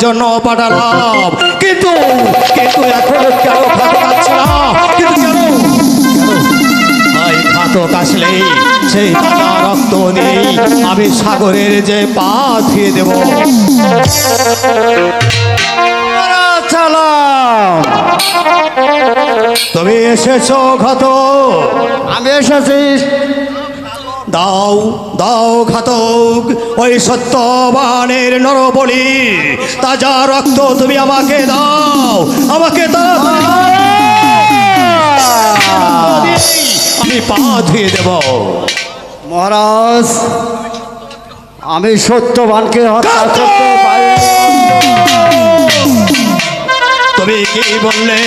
জন্য পাঠালাম, কিন্তু কিন্তু এখন কেন ঘাতক আসছে না? কিন্তু কেন ঘাতক আসলে সেই তাজা রক্ত নেই আমি সাগরের যে পা ধুয়ে দেব। তুমি এসেছো ঘাতক? আমি এসেছি। দাও দাও ঘাতক ওই সত্যবানের নরবলি তাজা রক্ত তুমি আমাকে দাও, আমাকে দাও, আমি পা ধুয়ে দেব। মহারাজ, আমি সত্যবানকে হত্যা করতে পারি। তুমি কি বললে?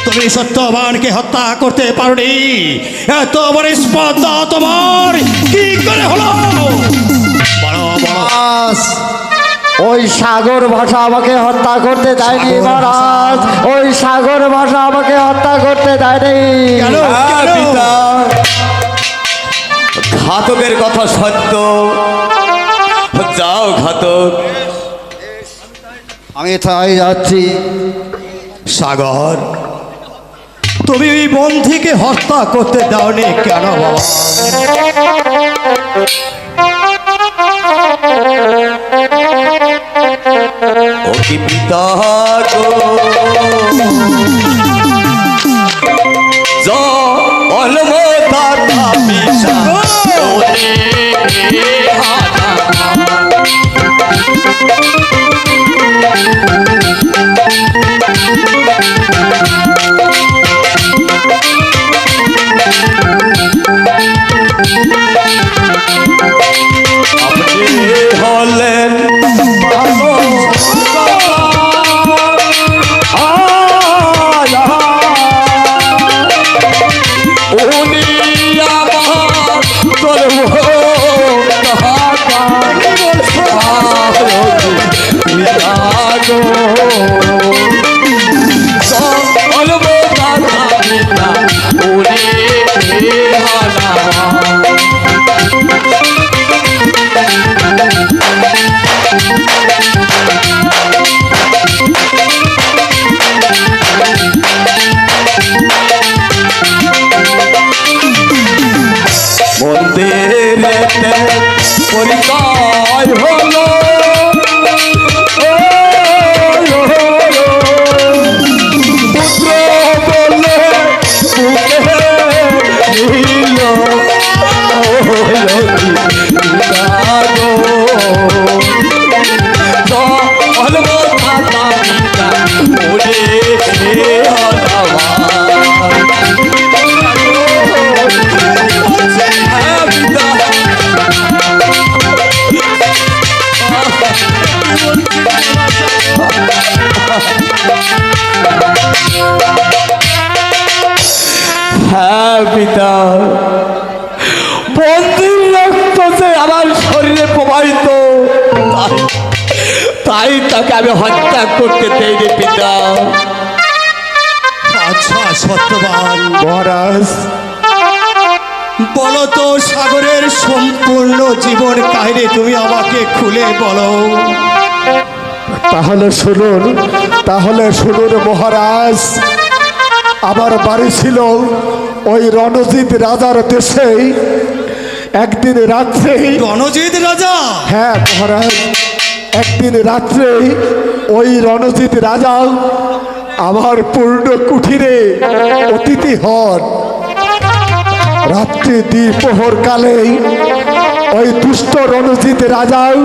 তুমি সত্যবানকে হত্যা করতে পারোনি? এত বড় স্পর্ধা তোমার কি করে হলো? মহারাজ, ওই সাগর ভাষা আমাকে হত্যা করতে দেয়নি। মহারাজ, ওই সাগর ভাষা আমাকে হত্যা করতে দেয়নি। পিতা, ঘাতকের কথা সত্য। যাও ঘাতক। আমি তাই যাচ্ছি। সাগর, তুমি ওই বন্ধুকে হত্যা করতে দাওনি কেন বাবা? ও কি পিতা গো, হলেন মন্দিরেতে পরিচয় হলো পুত্র বলে পিতা, বন্দির রক্ত যে আমার শরীরে প্রবাহিত, তাই তাকে আমি হত্যা করতে দেইনি পিতা। আচ্ছা সত্যবান মহারাজ, বলো তো সাগরের সম্পূর্ণ জীবন কাহিনী তুমি আমাকে খুলে বলো। তাহলে শুনুন মহারাজ। আমার বাড়ি ছিল ওই রণজিৎ রাজার দেশে। একদিন রাত্রে, রণজিৎ রাজা? হ্যাঁ মহারাজ, একদিন রাত্রে ওই রণজিৎ রাজা আমার পূর্ণ কুঠিরে অতিথি হন। রাত্রি দ্বিপ্রহর কালেই ওই দুষ্ট রণজিৎ রাজাও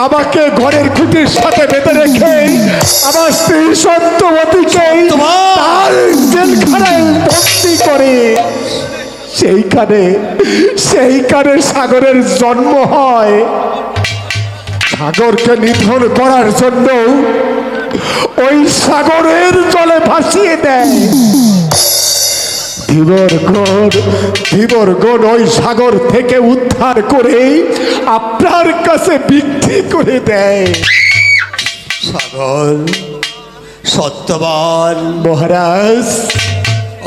আমাকে ঘরের খুঁটির সাথে বেঁধে রেখে আমার স্ত্রী সত্যবতীকে তার জেলখানায় ভর্তি করে। সেইখানে সাগরের জন্ম হয়। সাগরকে নিধন করার জন্য ওই সাগরের জলে ভাসিয়ে দেয়। ধীবরগণ ওই সাগর থেকে উদ্ধার করে আপনার কাছে বিক্রি করে দেয়। সাগর, সত্যবান মহারাজ,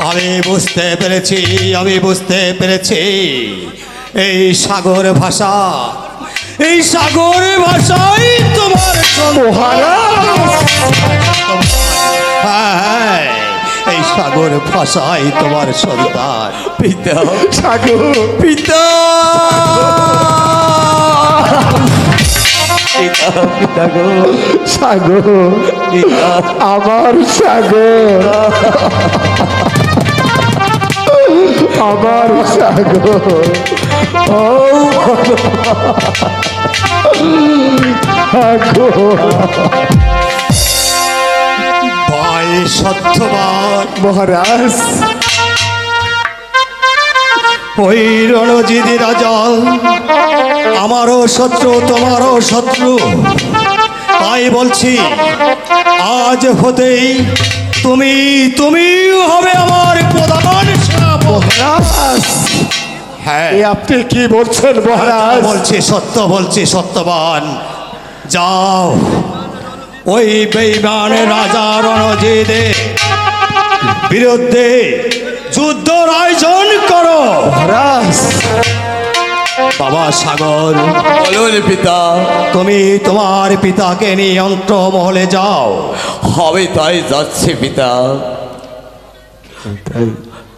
আমি বুঝতে পেরেছি এই সাগর ভাষা এই সাগর ভাষাই তোমার সন্তান। হ্যাঁ, এই সাগর ভাষাই তোমার সন্তান। পিতা সাগর পিতা পিতা পিতা গো সাগর পিতা আমার সাগর আমার সাগর ও সাগর ভাই সত্যবান মহারাজ ওই রণজিৎ রাজা আমারও শত্রু তোমারও শত্রু, তাই বলছি আজ হতেই তুমি হবে আমার প্রধান সেনাপতি। মহারাজ হ্যাঁ, এ আপনি কি বলছেন মহারাজ? বলছি সত্য, বলছি সত্যবান। যাও ওই বেঈমান রাজা রণজিতের বিরুদ্ধে যুদ্ধর আয়োজন করো। মহারাজ বাবা সাগর, বলুন পিতা তুমি তোমার পিতাকে নিয়ে অন্তমহলে যাও। হবে তাই যাচ্ছে পিতা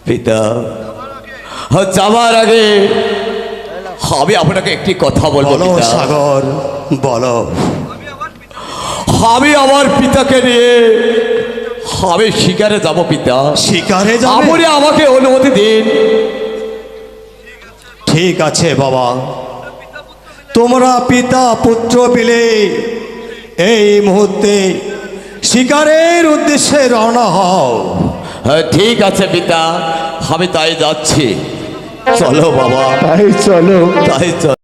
পিতা যাবার আগে আমি আপনাকে একটি কথা বলবো বলো পিতা। সাগর, বলো। আমি আমার পিতাকে নিয়ে আমি শিকারে যাব পিতা। শিকারে আপনি যাবে? আমাকে অনুমতি দিন। ঠিক আছে বাবা, তোমরা পিতা পুত্র মিলে এই মুহূর্তে শিকারের উদ্দেশ্যে রওনা হও। হ্যাঁ, ঠিক আছে পিতা, আমি তাই যাচ্ছি। চলো বাবা, তাই চলো তাই চলো।